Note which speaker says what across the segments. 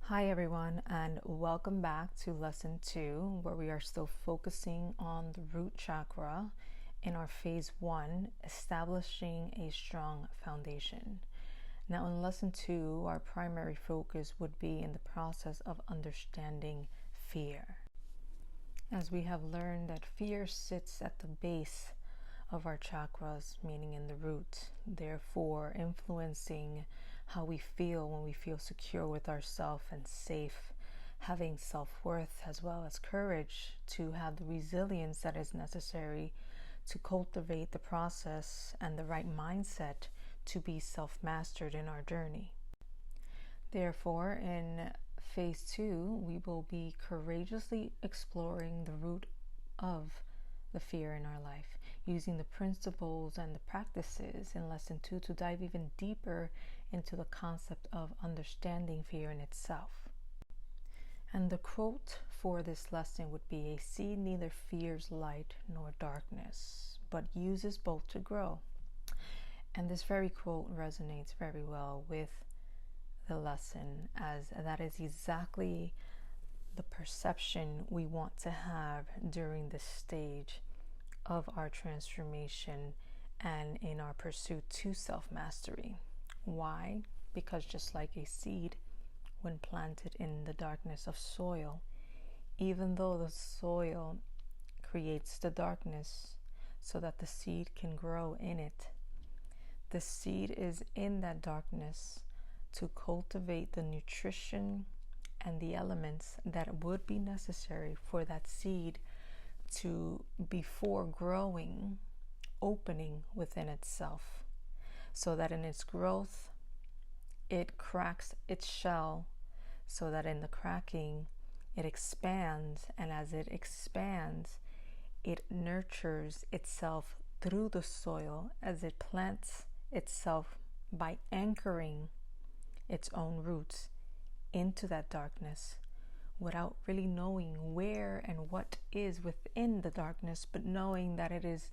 Speaker 1: Hi everyone, and welcome back to lesson 2, where we are still focusing on the root chakra in our phase 1, establishing a strong foundation. Now in lesson 2, our primary focus would be in the process of understanding fear. As we have learned that fear sits at the base of our chakras, meaning in the root, therefore influencing how we feel when we feel secure with ourselves and safe, having self-worth as well as courage to have the resilience that is necessary to cultivate the process and the right mindset to be self-mastered in our journey. Therefore, in phase 2, we will be courageously exploring the root of the fear in our life, using the principles and the practices in lesson 2 to dive even deeper into the concept of understanding fear in itself. And the quote for this lesson would be, "A seed neither fears light nor darkness, but uses both to grow." And this very quote resonates very well with the lesson, as that is exactly the perception we want to have during this stage of our transformation and in our pursuit to self-mastery. Why? Because just like a seed, when planted in the darkness of soil, even though the soil creates the darkness so that the seed can grow in it, the seed is in that darkness to cultivate the nutrition and the elements that would be necessary for that seed to, before growing, opening within itself, so that in its growth it cracks its shell, so that in the cracking it expands, and as it expands it nurtures itself through the soil as it plants itself by anchoring its own roots into that darkness without really knowing where and what is within the darkness, but knowing that it is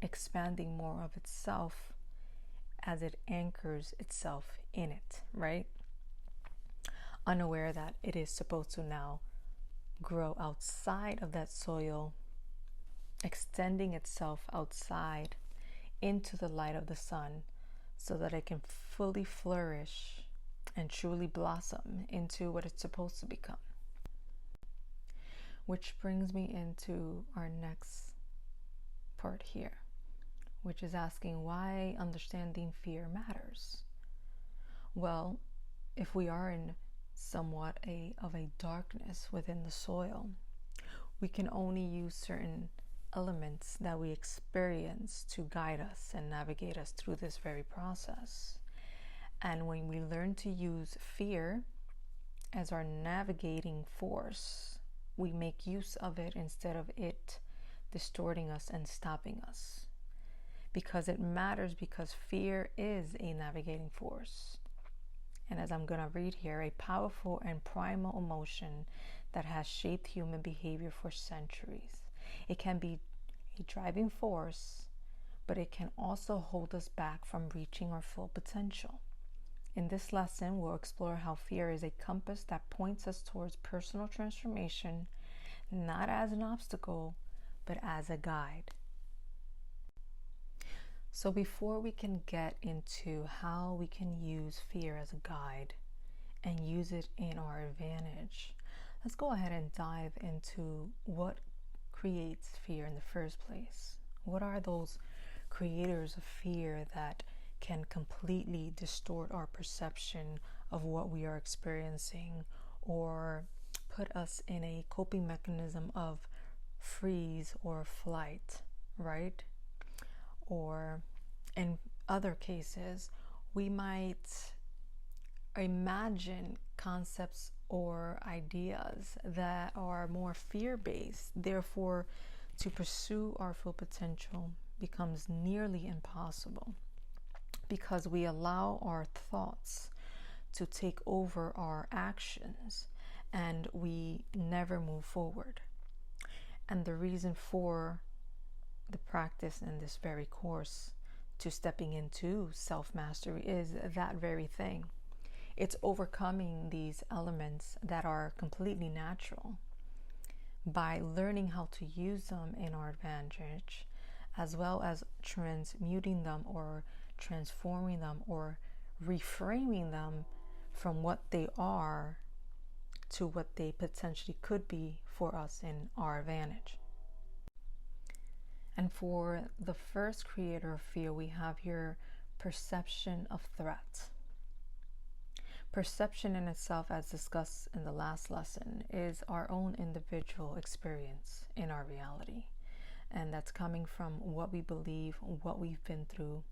Speaker 1: expanding more of itself as it anchors itself in it, right? Unaware that it is supposed to now grow outside of that soil, extending itself outside into the light of the sun so that it can fully flourish and truly blossom into what it's supposed to become. Which brings me into our next part here, which is asking why understanding fear matters. Well, if we are in somewhat of a darkness within the soil, we can only use certain elements that we experience to guide us and navigate us through this very process. And when we learn to use fear as our navigating force, we make use of it instead of it distorting us and stopping us. Because it matters, because fear is a navigating force. And as I'm going to read here, a powerful and primal emotion that has shaped human behavior for centuries. It can be a driving force, but it can also hold us back from reaching our full potential. In this lesson, we'll explore how fear is a compass that points us towards personal transformation, not as an obstacle, but as a guide. So before we can get into how we can use fear as a guide and use it in our advantage, let's go ahead and dive into what creates fear in the first place. What are those creators of fear that can completely distort our perception of what we are experiencing, or put us in a coping mechanism of freeze or flight, right? Or in other cases, we might imagine concepts or ideas that are more fear-based. Therefore, to pursue our full potential becomes nearly impossible, because we allow our thoughts to take over our actions and we never move forward. And the reason for the practice in this very course to stepping into self-mastery is that very thing. It's overcoming these elements that are completely natural by learning how to use them in our advantage, as well as transmuting them or transforming them or reframing them from what they are to what they potentially could be for us in our advantage. And for the first creator of fear, we have here perception of threat. Perception in itself, as discussed in the last lesson, is our own individual experience in our reality. And that's coming from what we believe, what we've been through,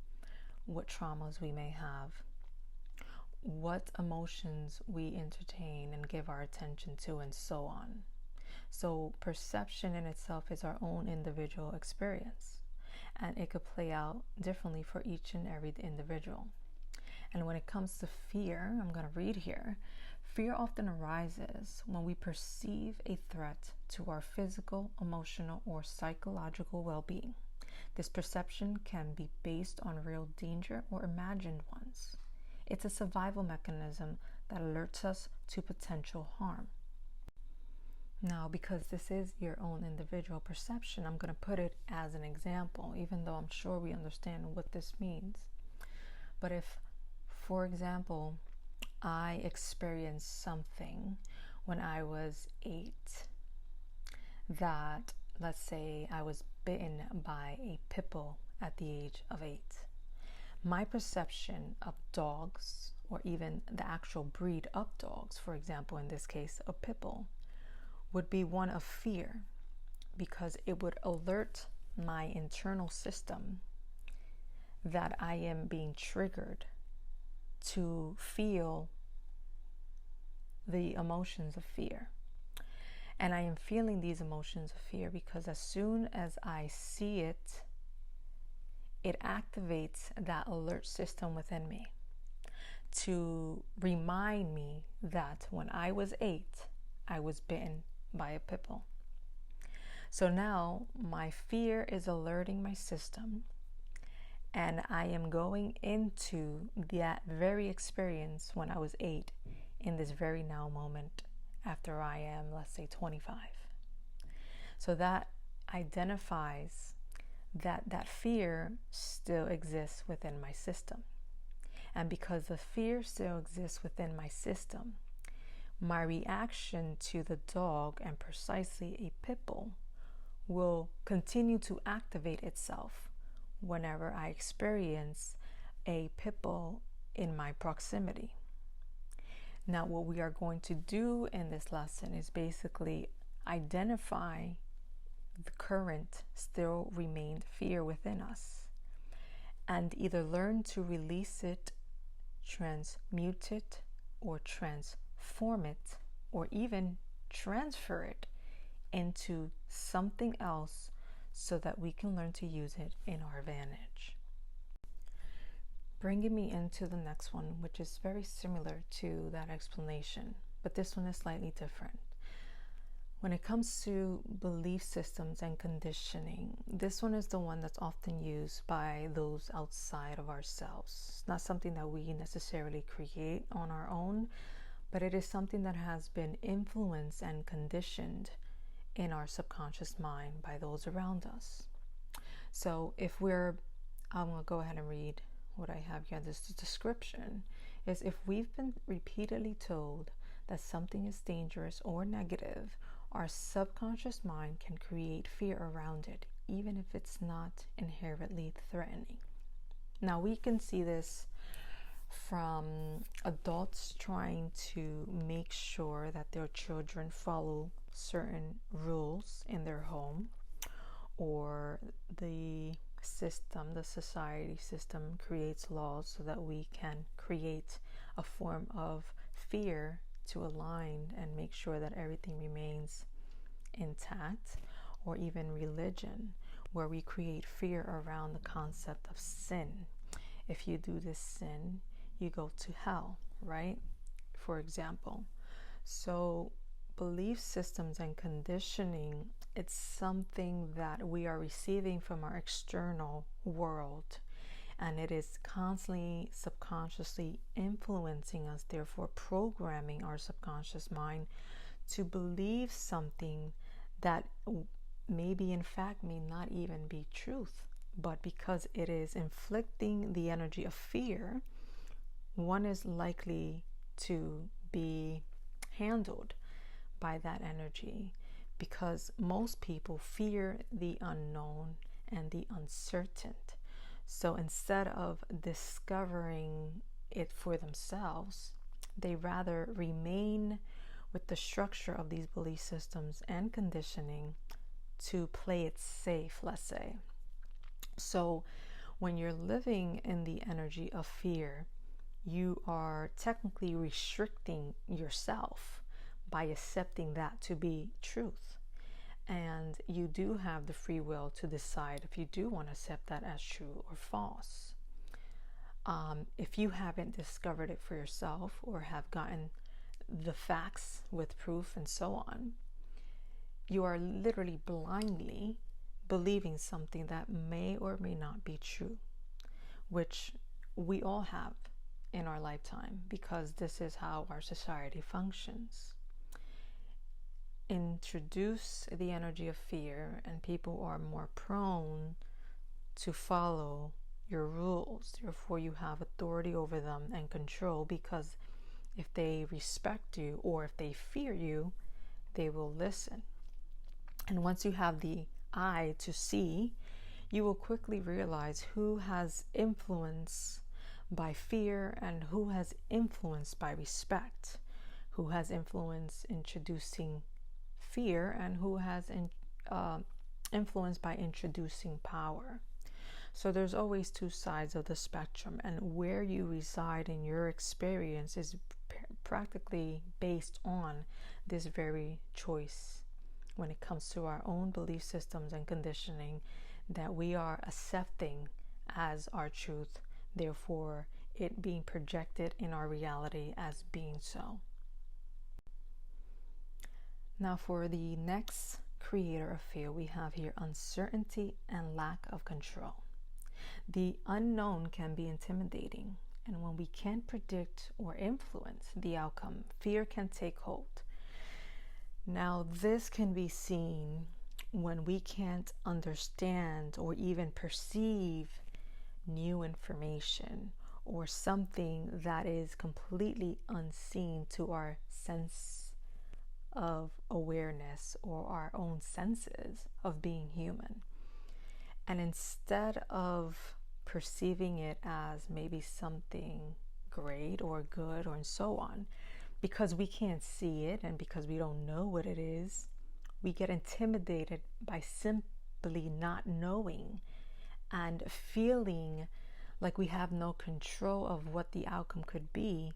Speaker 1: what traumas we may have, what emotions we entertain and give our attention to, and so on. So perception in itself is our own individual experience, and it could play out differently for each and every individual. And when it comes to fear, I'm going to read here. Fear often arises when we perceive a threat to our physical, emotional, or psychological well-being. This perception can be based on real danger or imagined ones. It's a survival mechanism that alerts us to potential harm. Now, because this is your own individual perception, I'm going to put it as an example, even though I'm sure we understand what this means. But if, for example, I experienced something when I was 8, that, let's say, I was bitten by a pit bull at the age of 8. My perception of dogs, or even the actual breed of dogs, for example, in this case, a pit bull, would be one of fear, because it would alert my internal system that I am being triggered to feel the emotions of fear. And I am feeling these emotions of fear because as soon as I see it, it activates that alert system within me to remind me that when I was 8, I was bitten by a pit bull. So now my fear is alerting my system, and I am going into that very experience when I was 8 in this very now moment after I am, let's say, 25. So that identifies that fear still exists within my system. And because the fear still exists within my system, my reaction to the dog, and precisely a pit bull, will continue to activate itself whenever I experience a pit bull in my proximity. Now, what we are going to do in this lesson is basically identify the current still remained fear within us and either learn to release it, transmute it, or transform it, or even transfer it into something else so that we can learn to use it in our advantage. Bringing me into the next one, which is very similar to that explanation, but this one is slightly different. When it comes to belief systems and conditioning, this one is the one that's often used by those outside of ourselves. It's not something that we necessarily create on our own, but it is something that has been influenced and conditioned in our subconscious mind by those around us. So I'm going to go ahead and read what I have here. This description is: if we've been repeatedly told that something is dangerous or negative, our subconscious mind can create fear around it, even if it's not inherently threatening. Now, we can see this from adults trying to make sure that their children follow certain rules in their home, or the society system creates laws so that we can create a form of fear to align and make sure that everything remains intact, or even religion, where we create fear around the concept of sin. If you do this sin, you go to hell, right? For example. So belief systems and conditioning, it's something that we are receiving from our external world, and it is constantly subconsciously influencing us, therefore programming our subconscious mind to believe something that maybe in fact may not even be truth. But because it is inflicting the energy of fear, one is likely to be handled by that energy, because most people fear the unknown and the uncertain. So instead of discovering it for themselves, they rather remain with the structure of these belief systems and conditioning to play it safe, let's say. So when you're living in the energy of fear, you are technically restricting yourself by accepting that to be truth. And you do have the free will to decide if you do want to accept that as true or false. If you haven't discovered it for yourself or have gotten the facts with proof and so on, you are literally blindly believing something that may or may not be true, which we all have in our lifetime, because this is how our society functions. Introduce the energy of fear, and people are more prone to follow your rules. Therefore, you have authority over them and control, because if they respect you or if they fear you, they will listen. And once you have the eye to see, you will quickly realize who has influence by fear and who has influence by respect, who has influence introducing fear and who has influence by introducing power. So there's always two sides of the spectrum, and where you reside in your experience is practically based on this very choice when it comes to our own belief systems and conditioning that we are accepting as our truth, therefore it being projected in our reality as being so. Now for the next creator of fear, we have here uncertainty and lack of control. The unknown can be intimidating, and when we can't predict or influence the outcome, fear can take hold. Now, this can be seen when we can't understand or even perceive new information or something that is completely unseen to our sense of awareness or our own senses of being human. And instead of perceiving it as maybe something great or good or so on, because we can't see it and because we don't know what it is, we get intimidated by simply not knowing and feeling like we have no control of what the outcome could be,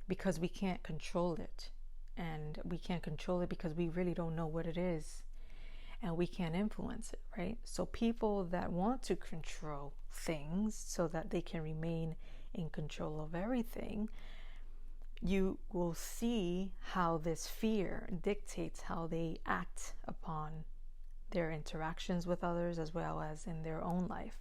Speaker 1: because we can't control it. And we can't control it because we really don't know what it is, and we can't influence it, right? So people that want to control things so that they can remain in control of everything, you will see how this fear dictates how they act upon their interactions with others as well as in their own life.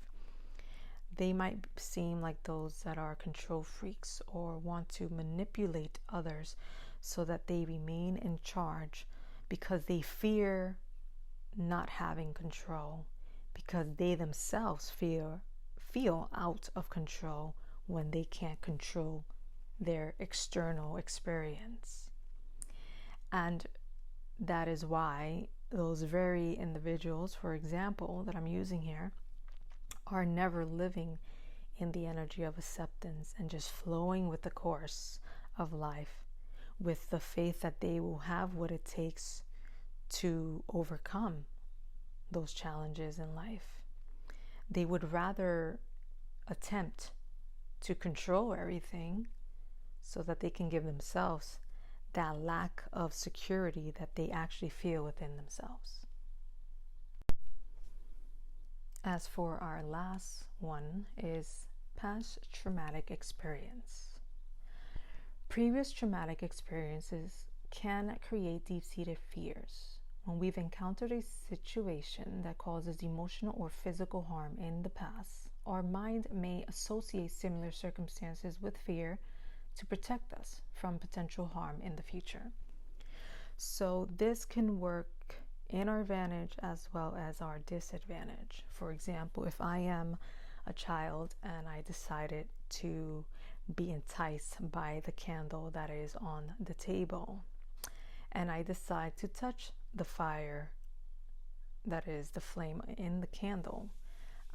Speaker 1: They might seem like those that are control freaks or want to manipulate others so that they remain in charge, because they fear not having control, because they themselves feel out of control when they can't control their external experience. And that is why those very individuals, for example, that I'm using here, are never living in the energy of acceptance and just flowing with the course of life, with the faith that they will have what it takes to overcome those challenges in life. They would rather attempt to control everything so that they can give themselves that lack of security that they actually feel within themselves. As for our last one is past traumatic experience. Previous traumatic experiences can create deep-seated fears. When we've encountered a situation that causes emotional or physical harm in the past, our mind may associate similar circumstances with fear to protect us from potential harm in the future. So this can work in our advantage as well as our disadvantage. For example, if I am a child and I decided to be enticed by the candle that is on the table, and I decide to touch the fire, that is the flame in the candle,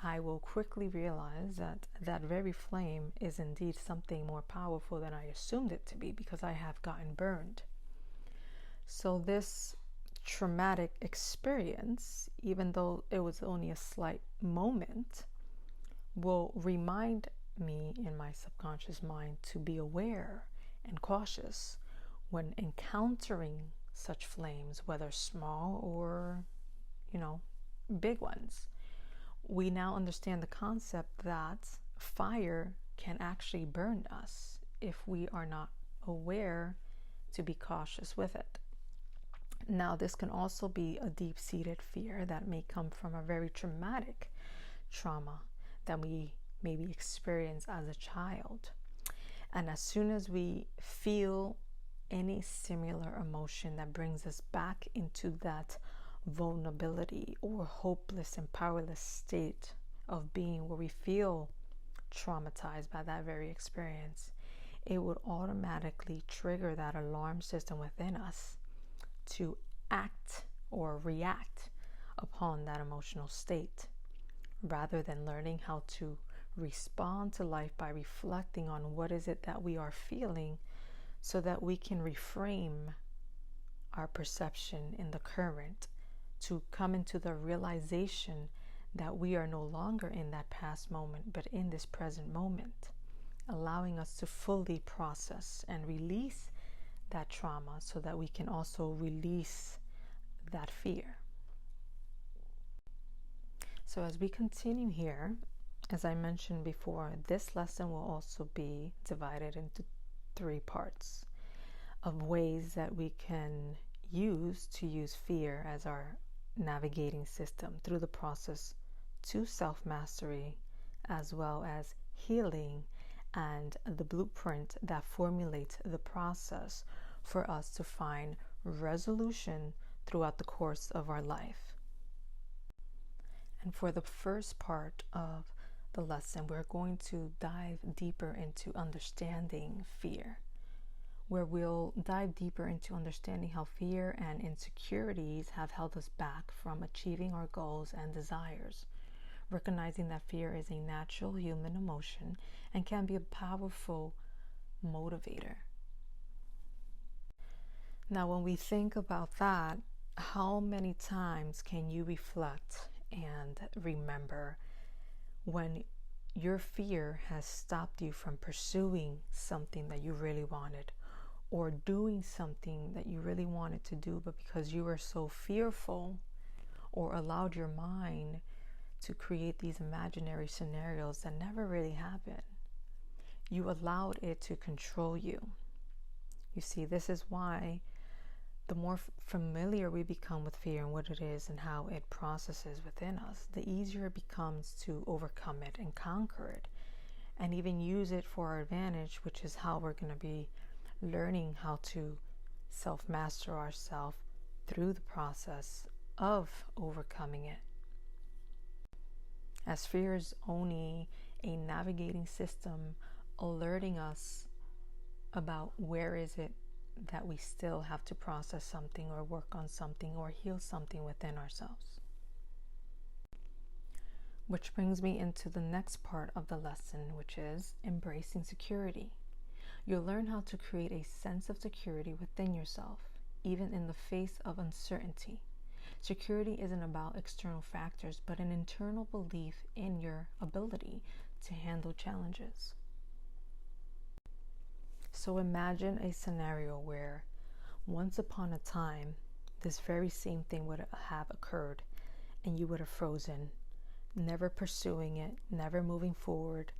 Speaker 1: I will quickly realize that that very flame is indeed something more powerful than I assumed it to be, because I have gotten burned. So this traumatic experience, even though it was only a slight moment, will remind me in my subconscious mind to be aware and cautious when encountering such flames, whether small or, big ones. We now understand the concept that fire can actually burn us if we are not aware to be cautious with it. Now, this can also be a deep-seated fear that may come from a very traumatic trauma that we maybe experienced as a child. And as soon as we feel any similar emotion that brings us back into that vulnerability or hopeless and powerless state of being, where we feel traumatized by that very experience, it would automatically trigger that alarm system within us to act or react upon that emotional state, rather than learning how to respond to life by reflecting on what is it that we are feeling, so that we can reframe our perception in the current to come into the realization that we are no longer in that past moment, but in this present moment, allowing us to fully process and release that trauma so that we can also release that fear. So as we continue here, as I mentioned before, this lesson will also be divided into 3 parts of ways that we can use fear as our navigating system through the process to self-mastery, as well as healing and the blueprint that formulates the process for us to find resolution throughout the course of our life. And for the first part of the lesson, we're going to dive deeper into understanding fear, where we'll dive deeper into understanding how fear and insecurities have held us back from achieving our goals and desires, recognizing that fear is a natural human emotion and can be a powerful motivator. Now, when we think about that, how many times can you reflect and remember when your fear has stopped you from pursuing something that you really wanted, or doing something that you really wanted to do, but because you were so fearful or allowed your mind to create these imaginary scenarios that never really happen, you allowed it to control you. You see, this is why the more familiar we become with fear and what it is and how it processes within us, the easier it becomes to overcome it and conquer it, and even use it for our advantage, which is how we're going to be learning how to self-master ourselves through the process of overcoming it. As fear is only a navigating system alerting us about where is it that we still have to process something or work on something or heal something within ourselves. Which brings me into the next part of the lesson, which is embracing security. You'll learn how to create a sense of security within yourself, even in the face of uncertainty. Security isn't about external factors, but an internal belief in your ability to handle challenges. So imagine a scenario where once upon a time, this very same thing would have occurred and you would have frozen, never pursuing it, never moving forward,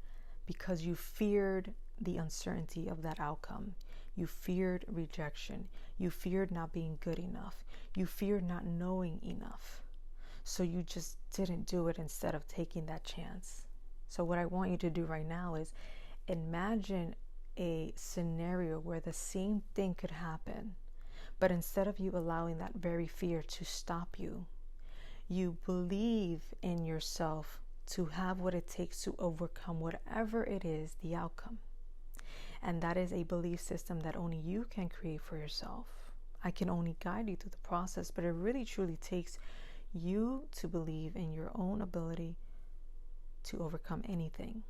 Speaker 1: because you feared the uncertainty of that outcome. You feared rejection. You feared not being good enough. You feared not knowing enough. So you just didn't do it instead of taking that chance. So what I want you to do right now is imagine a scenario where the same thing could happen, but instead of you allowing that very fear to stop you, you believe in yourself to have what it takes to overcome whatever it is, the outcome. And that is a belief system that only you can create for yourself. I can only guide you through the process, but it really truly takes you to believe in your own ability to overcome anything.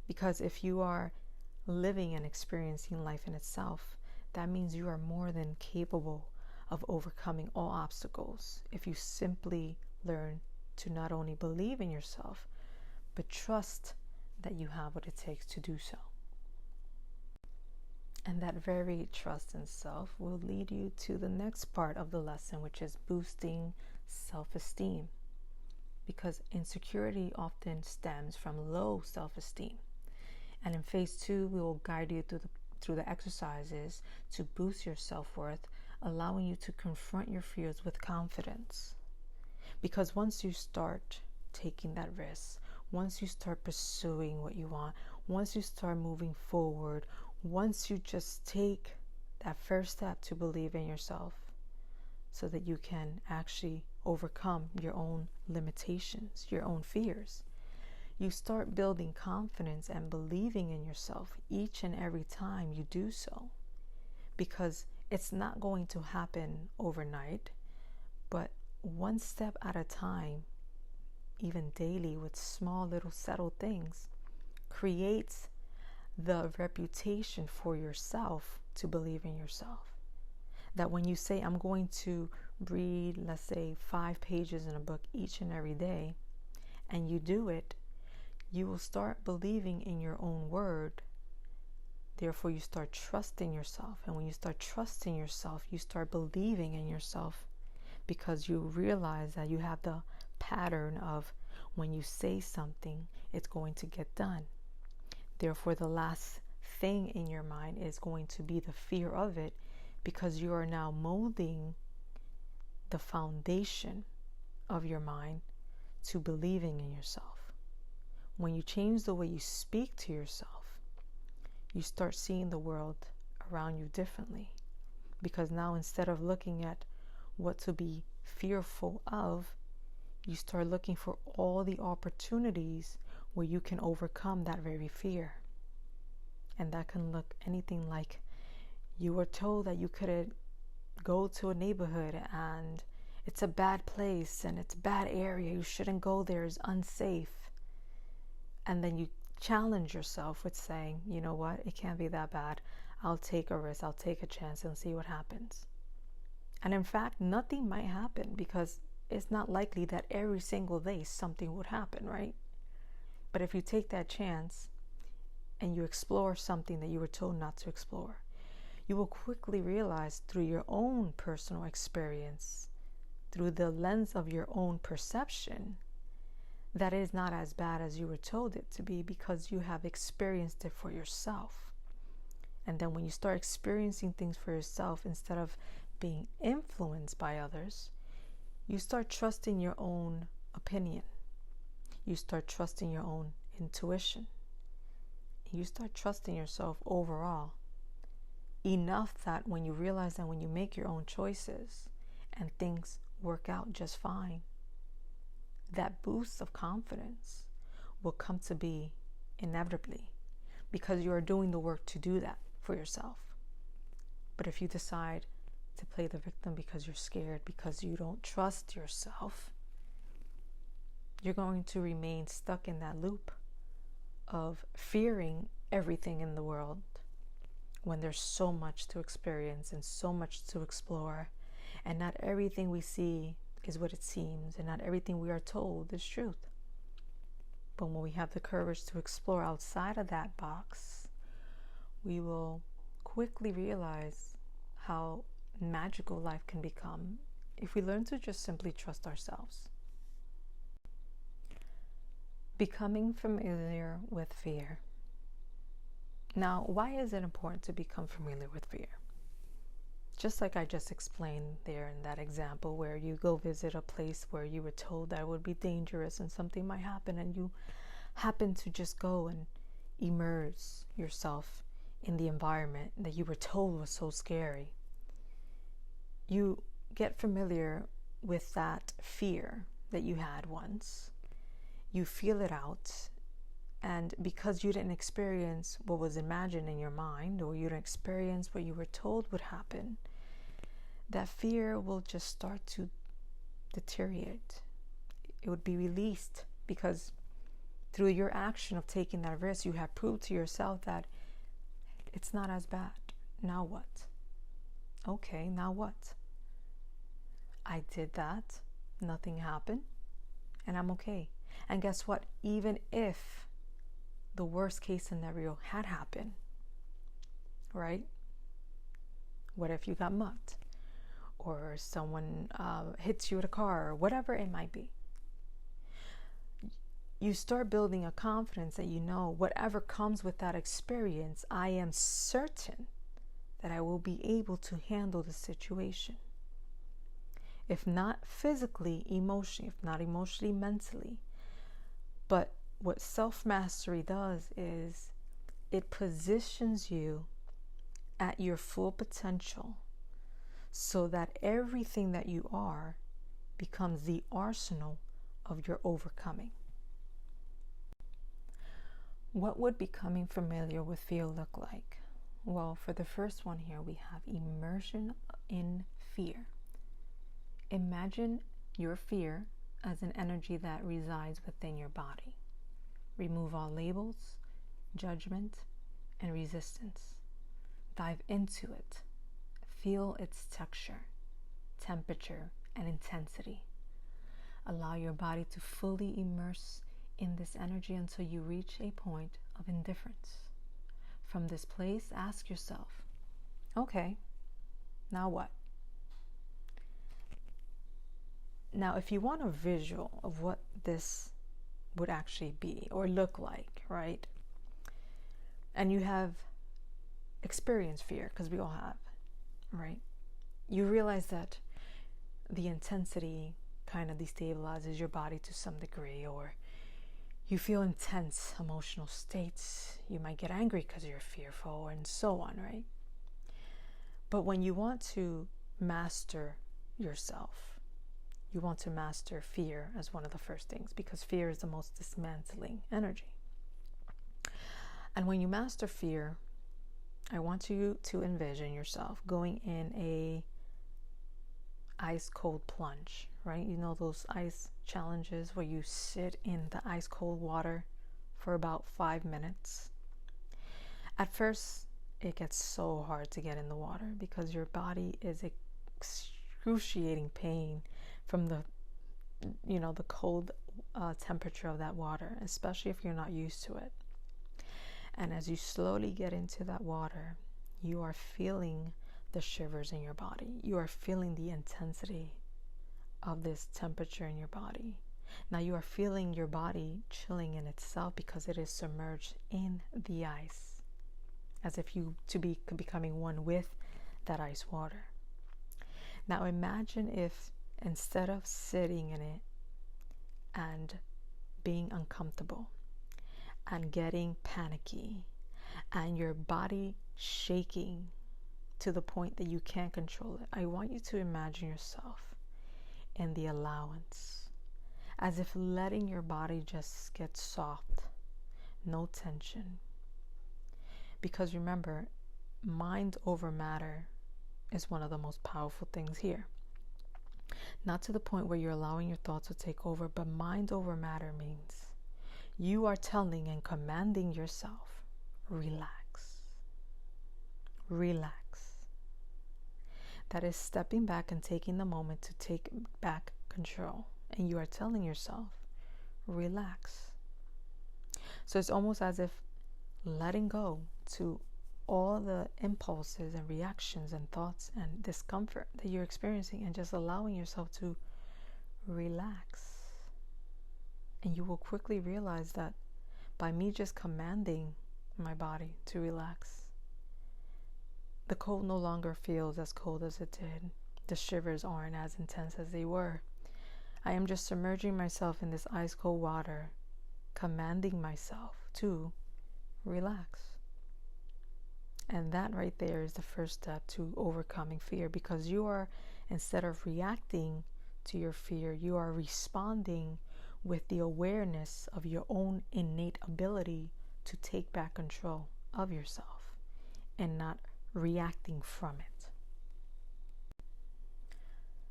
Speaker 1: Because if you are living and experiencing life in itself, that means you are more than capable of overcoming all obstacles if you simply learn to not only believe in yourself, but trust that you have what it takes to do so. And that very trust in self will lead you to the next part of the lesson, which is boosting self-esteem. Because insecurity often stems from low self-esteem. And in phase 2, we will guide you through the exercises to boost your self-worth, allowing you to confront your fears with confidence. Because once you start taking that risk, once you start pursuing what you want, once you start moving forward, once you just take that first step to believe in yourself so that you can actually overcome your own limitations, your own fears, you start building confidence and believing in yourself each and every time you do so. Because it's not going to happen overnight, but one step at a time, even daily, with small little subtle things, creates the reputation for yourself to believe in yourself. That when you say, I'm going to read, let's say, 5 pages in a book each and every day, and you do it, you will start believing in your own word. Therefore, you start trusting yourself. And when you start trusting yourself, you start believing in yourself, because you realize that you have the pattern of when you say something, it's going to get done. Therefore, the last thing in your mind is going to be the fear of it, because you are now molding the foundation of your mind to believing in yourself. When you change the way you speak to yourself, you start seeing the world around you differently. Because now, instead of looking at what to be fearful of, you start looking for all the opportunities where you can overcome that very fear. And that can look anything like you were told that you couldn't go to a neighborhood and it's a bad place and it's a bad area, you shouldn't go there, it's unsafe. And then you challenge yourself with saying, you know what, it can't be that bad. I'll take a risk, I'll take a chance and see what happens. And in fact, nothing might happen, because it's not likely that every single day something would happen, right? But if you take that chance and you explore something that you were told not to explore, you will quickly realize through your own personal experience, through the lens of your own perception, that it is not as bad as you were told it to be, because you have experienced it for yourself. And then when you start experiencing things for yourself, instead of being influenced by others, you start trusting your own opinion. You start trusting your own intuition. You start trusting yourself overall, enough that when you realize that when you make your own choices and things work out just fine, that boost of confidence will come to be inevitably, because you are doing the work to do that for yourself. But if you decide to play the victim because you're scared, because you don't trust yourself, you're going to remain stuck in that loop of fearing everything in the world, when there's so much to experience and so much to explore, and not everything we see is what it seems, and not everything we are told is truth. But when we have the courage to explore outside of that box, we will quickly realize how magical life can become if we learn to just simply trust ourselves. Becoming familiar with fear. Now, why is it important to become familiar with fear? Just like I just explained there in that example, where you go visit a place where you were told that it would be dangerous and something might happen, and you happen to just go and immerse yourself in the environment that you were told was so scary, you get familiar with that fear that you had once. You feel it out, and because you didn't experience what was imagined in your mind, or you didn't experience what you were told would happen, that fear will just start to deteriorate. It would be released because through your action of taking that risk, you have proved to yourself that it's not as bad. Now what? Okay, now what? I did that, nothing happened, and I'm okay. And guess what? Even if the worst case scenario had happened, right? What if you got mugged? Or someone hits you with a car, or whatever it might be. You start building a confidence that you know whatever comes with that experience, I am certain that I will be able to handle the situation. If not physically, emotionally, if not emotionally, mentally. But what self-mastery does is it positions you at your full potential so that everything that you are becomes the arsenal of your overcoming. What would becoming familiar with fear look like? Well, for the first one here, we have immersion in fear. Imagine your fear as an energy that resides within your body. Remove all labels, judgment, and resistance. Dive into it. Feel its texture, temperature, and intensity. Allow your body to fully immerse in this energy until you reach a point of indifference. From this place, ask yourself, okay, now what? Now, if you want a visual of what this would actually be or look like, right? And you have experienced fear, because we all have, right? You realize that the intensity kind of destabilizes your body to some degree, or you feel intense emotional states. You might get angry because you're fearful, and so on, right? But when you want to master yourself, you want to master fear as one of the first things, because fear is the most dismantling energy. And when you master fear, I want you to envision yourself going in a ice cold plunge, right? You know those ice challenges where you sit in the ice cold water for about 5 minutes. At first, it gets so hard to get in the water because your body is excruciating pain from the cold temperature of that water, especially if you're not used to it. And as you slowly get into that water, you are feeling the shivers in your body. You are feeling the intensity of this temperature in your body. Now you are feeling your body chilling in itself because it is submerged in the ice, as if you to be becoming one with that ice water. Now imagine if instead of sitting in it and being uncomfortable and getting panicky and your body shaking to the point that you can't control it, I want you to imagine yourself in the allowance, as if letting your body just get soft, no tension. Because remember, mind over matter is one of the most powerful things here. Not to the point where you're allowing your thoughts to take over, but mind over matter means you are telling and commanding yourself, relax. Relax. That is stepping back and taking the moment to take back control. And you are telling yourself, relax. So it's almost as if letting go to all the impulses and reactions and thoughts and discomfort that you're experiencing, and just allowing yourself to relax. And you will quickly realize that by me just commanding my body to relax, the cold no longer feels as cold as it did. The shivers aren't as intense as they were. I am just submerging myself in this ice cold water commanding myself to relax. And that right there is the first step to overcoming fear, because you are, instead of reacting to your fear, you are responding with the awareness of your own innate ability to take back control of yourself and not reacting from it.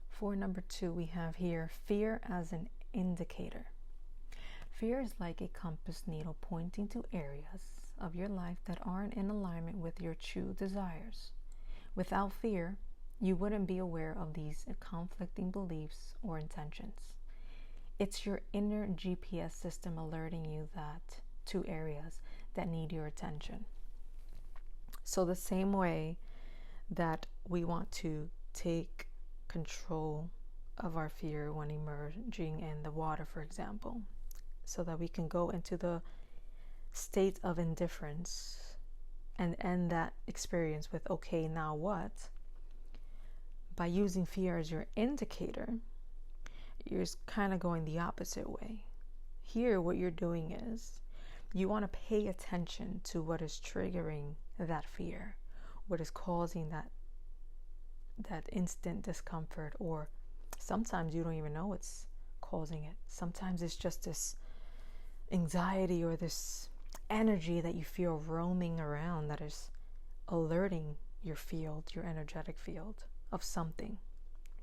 Speaker 1: For number 2, we have here fear as an indicator. Fear is like a compass needle pointing to areas of your life that aren't in alignment with your true desires. Without fear, you wouldn't be aware of these conflicting beliefs or intentions. It's your inner GPS system alerting you that to areas that need your attention. So the same way that we want to take control of our fear when emerging in the water, for example, so that we can go into the state of indifference and end that experience with, okay, now what? By using fear as your indicator, you're kind of going the opposite way. Here, what you're doing is you want to pay attention to what is triggering that fear, what is causing that instant discomfort, or sometimes you don't even know what's causing it. Sometimes it's just this anxiety or this energy that you feel roaming around that is alerting your field, your energetic field of something.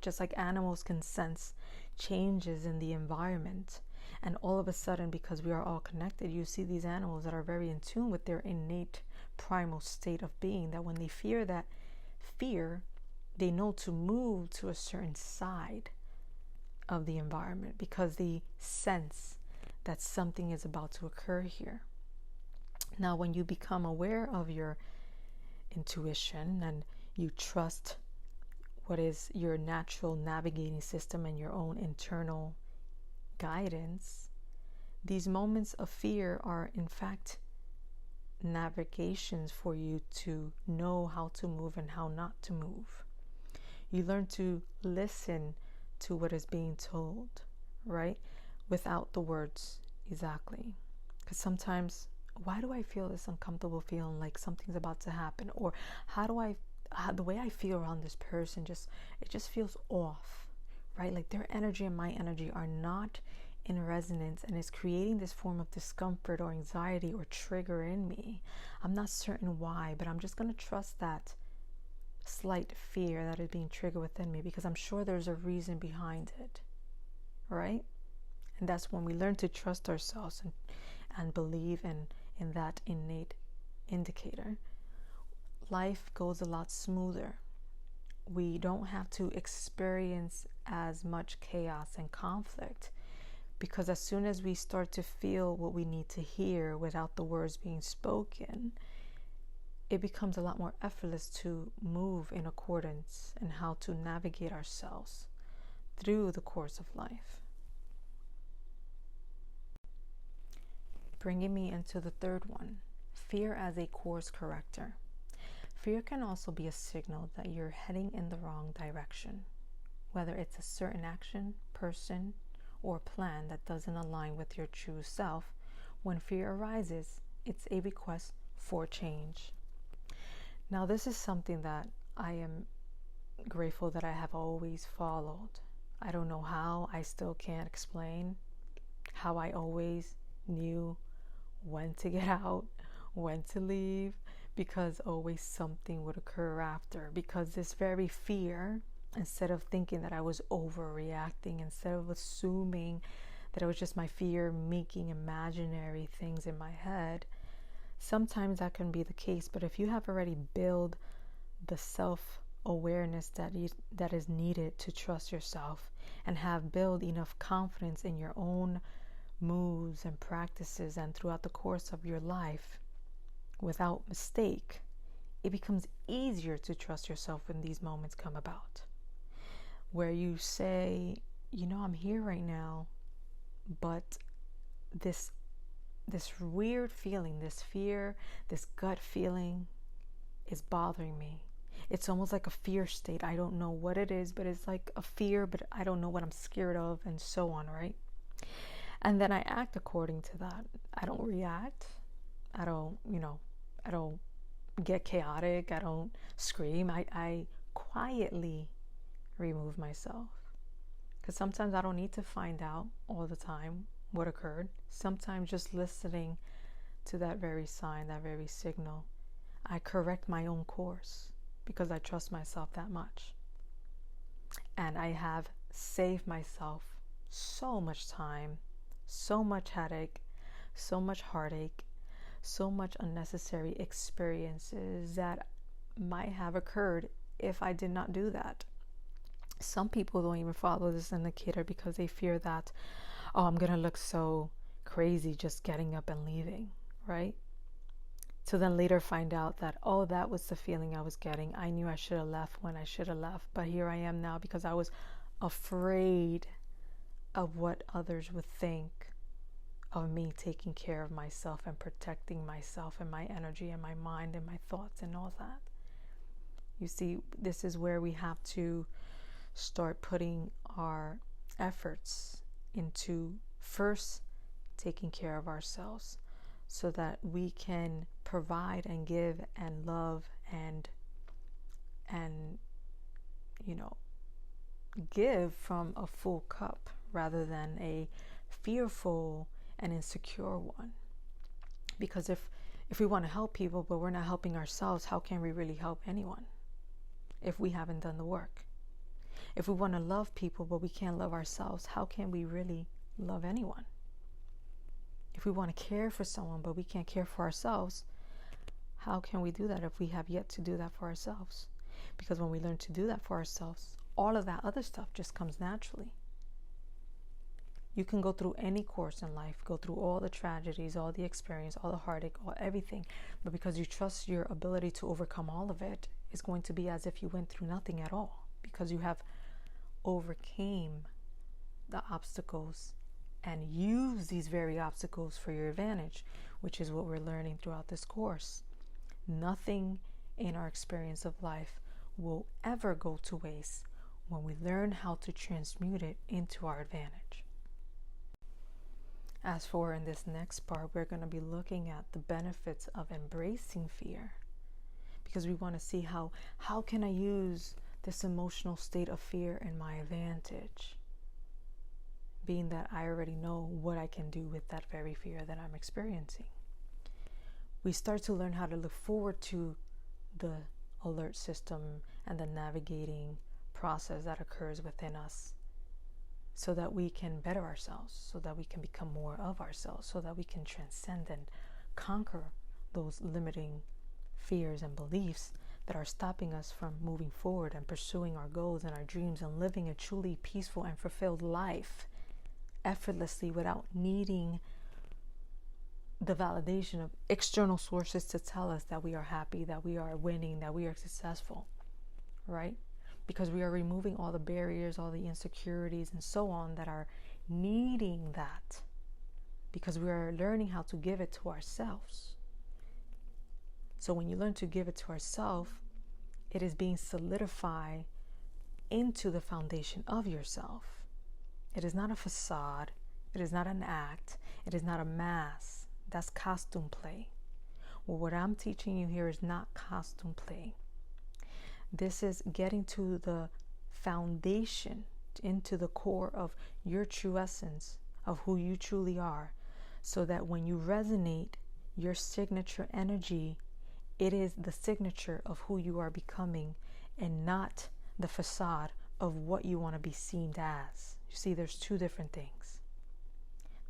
Speaker 1: Just like animals can sense changes in the environment, and all of a sudden, because we are all connected, you see these animals that are very in tune with their innate primal state of being, that when they fear that fear, they know to move to a certain side of the environment because they sense that something is about to occur here. Now, when you become aware of your intuition and you trust what is your natural navigating system and your own internal guidance, these moments of fear are in fact navigations for you to know how to move and how not to move. You learn to listen to what is being told, right? Without the words, exactly. Because sometimes, why do I feel this uncomfortable feeling like something's about to happen? Or the way I feel around this person, it just feels off, right? Like their energy and my energy are not in resonance, and it's creating this form of discomfort or anxiety or trigger in me. I'm not certain why, but I'm just going to trust that slight fear that is being triggered within me, because I'm sure there's a reason behind it, right? And that's when we learn to trust ourselves and believe in that innate indicator. Life goes a lot smoother. We don't have to experience as much chaos and conflict, because as soon as we start to feel what we need to hear without the words being spoken, it becomes a lot more effortless to move in accordance and how to navigate ourselves through the course of life. Bringing me into the third one, fear as a course corrector. Fear can also be a signal that you're heading in the wrong direction, whether it's a certain action, person, or plan that doesn't align with your true self. When fear arises, it's a request for change. Now, this is something that I am grateful that I have always followed. I don't know how, I still can't explain how I always knew when to get out, when to leave, because always something would occur after. Because this very fear, instead of thinking that I was overreacting, instead of assuming that it was just my fear making imaginary things in my head, sometimes that can be the case. But if you have already built the self-awareness that is needed to trust yourself, and have built enough confidence in your own moves and practices and throughout the course of your life without mistake, it becomes easier to trust yourself when these moments come about, where you say, I'm here right now, but this weird feeling, this fear, this gut feeling is bothering me. It's almost like a fear state. I don't know what it is, but it's like a fear, but I don't know what I'm scared of, and so on, right? And then I act according to that. I don't react. I don't, I don't get chaotic. I don't scream. I quietly remove myself. Because sometimes I don't need to find out all the time what occurred. Sometimes just listening to that very sign, that very signal, I correct my own course because I trust myself that much. And I have saved myself so much time, so much headache, so much heartache, so much unnecessary experiences that might have occurred if I did not do that. Some people don't even follow this indicator because they fear that, oh, I'm going to look so crazy just getting up and leaving, right? To then later find out that, oh, that was the feeling I was getting. I knew I should have left when I should have left, but here I am now because I was afraid of what others would think of me taking care of myself and protecting myself and my energy and my mind and my thoughts and all that. You see, this is where we have to start putting our efforts into first taking care of ourselves so that we can provide and give and love and give from a full cup rather than a fearful and insecure one. Because if we want to help people but we're not helping ourselves, how can we really help anyone if we haven't done the work? If we want to love people but we can't love ourselves, how can we really love anyone? If we want to care for someone but we can't care for ourselves, how can we do that if we have yet to do that for ourselves? Because when we learn to do that for ourselves, all of that other stuff just comes naturally. You can go through any course in life, go through all the tragedies, all the experience, all the heartache, all everything, but because you trust your ability to overcome all of it, it's going to be as if you went through nothing at all, because you have overcame the obstacles and use these very obstacles for your advantage, which is what we're learning throughout this course. Nothing in our experience of life will ever go to waste when we learn how to transmute it into our advantage. As for in this next part, we're going to be looking at the benefits of embracing fear, because we want to see how can I use this emotional state of fear in my advantage, being that I already know what I can do with that very fear that I'm experiencing. We start to learn how to look forward to the alert system and the navigating process that occurs within us, so that we can better ourselves, so that we can become more of ourselves, so that we can transcend and conquer those limiting fears and beliefs that are stopping us from moving forward and pursuing our goals and our dreams and living a truly peaceful and fulfilled life effortlessly without needing the validation of external sources to tell us that we are happy, that we are winning, that we are successful, right? Because we are removing all the barriers, all the insecurities and so on that are needing that, because we are learning how to give it to ourselves. So when you learn to give it to ourselves, it is being solidified into the foundation of yourself. It is not a facade. It is not an act. It is not a mask. That's costume play. Well, what I'm teaching you here is not costume play. This is getting to the foundation, into the core of your true essence, of who you truly are, so that when you resonate your signature energy, it is the signature of who you are becoming and not the facade of what you want to be seen as. You see, there's two different things.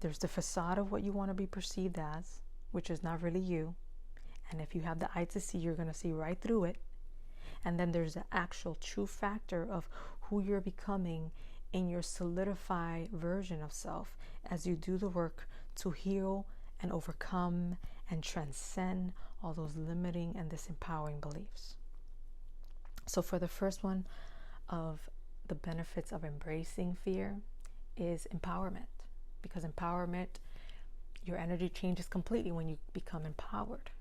Speaker 1: There's the facade of what you want to be perceived as, which is not really you. And if you have the eye to see, you're going to see right through it. And then there's the actual true factor of who you're becoming in your solidified version of self as you do the work to heal and overcome and transcend all those limiting and disempowering beliefs. So for the first one of the benefits of embracing fear is empowerment. Because empowerment, your energy changes completely when you become empowered,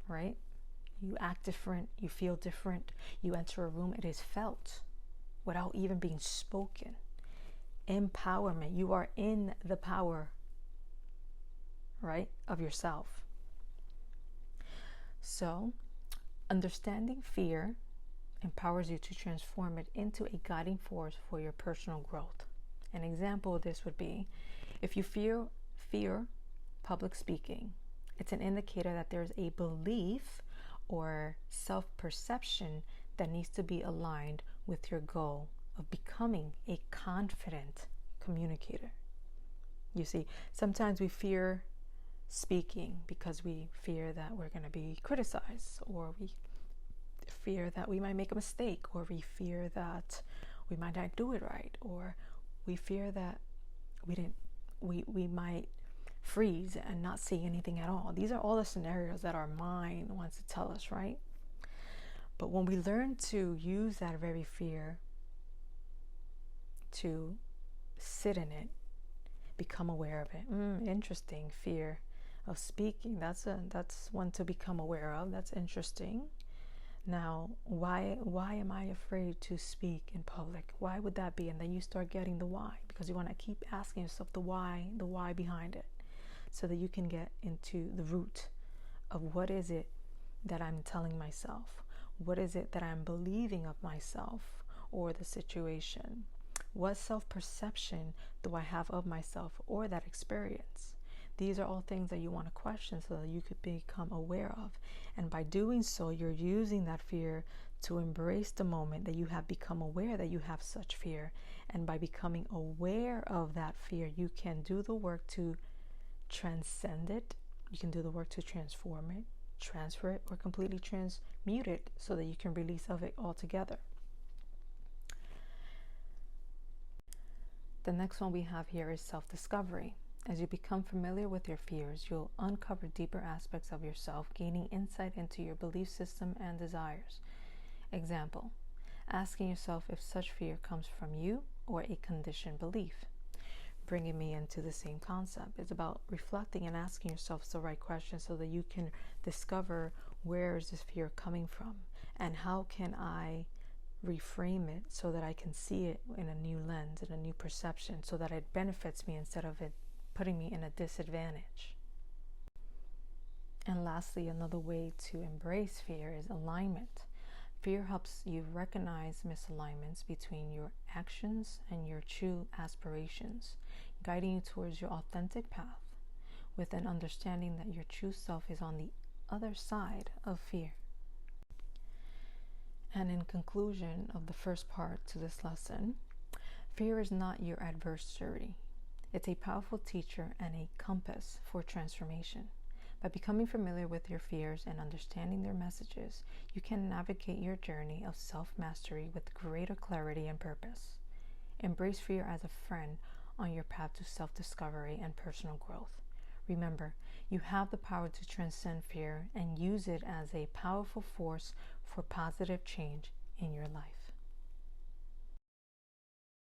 Speaker 1: right? You act different, you feel different, you enter a room, it is felt without even being spoken. empowerment. You are in the power, right, of yourself. So, understanding fear empowers you to transform it into a guiding force for your personal growth. An example of this would be if you fear public speaking, it's an indicator that there's a belief or self-perception that needs to be aligned with your goal of becoming a confident communicator. You see, sometimes we fear speaking because we fear that we're going to be criticized, or we fear that we might make a mistake, or we fear that we might not do it right, or we fear that we might freeze and not see anything at all. These are all the scenarios that our mind wants to tell us, right? But when we learn to use that very fear to sit in it, become aware of it. Interesting. Fear of speaking. That's one to become aware of. That's interesting. Now, why am I afraid to speak in public? Why would that be? And then you start getting the why, because you want to keep asking yourself the why behind it, so that you can get into the root of what is it that I'm telling myself? What is it that I'm believing of myself or the situation? What self-perception do I have of myself or that experience? These are all things that you want to question so that you could become aware of. And by doing so, you're using that fear to embrace the moment that you have become aware that you have such fear. And by becoming aware of that fear, you can do the work to transcend it. You can do the work to transform it, transfer it, or completely transmute it so that you can release of it altogether. The next one we have here is self-discovery. As you become familiar with your fears, you'll uncover deeper aspects of yourself, gaining insight into your belief system and desires. Example, asking yourself if such fear comes from you or a conditioned belief. Bringing me into the same concept. It's about reflecting and asking yourself the right questions so that you can discover where is this fear coming from and how can I reframe it so that I can see it in a new lens, in a new perception, so that it benefits me instead of it putting me in a disadvantage. And lastly, another way to embrace fear is alignment. Fear helps you recognize misalignments between your actions and your true aspirations, guiding you towards your authentic path with an understanding that your true self is on the other side of fear. And in conclusion of the first part to this lesson, fear is not your adversary. It's a powerful teacher and a compass for transformation. By becoming familiar with your fears and understanding their messages, you can navigate your journey of self-mastery with greater clarity and purpose. Embrace fear as a friend on your path to self-discovery and personal growth. Remember, you have the power to transcend fear and use it as a powerful force for positive change in your life.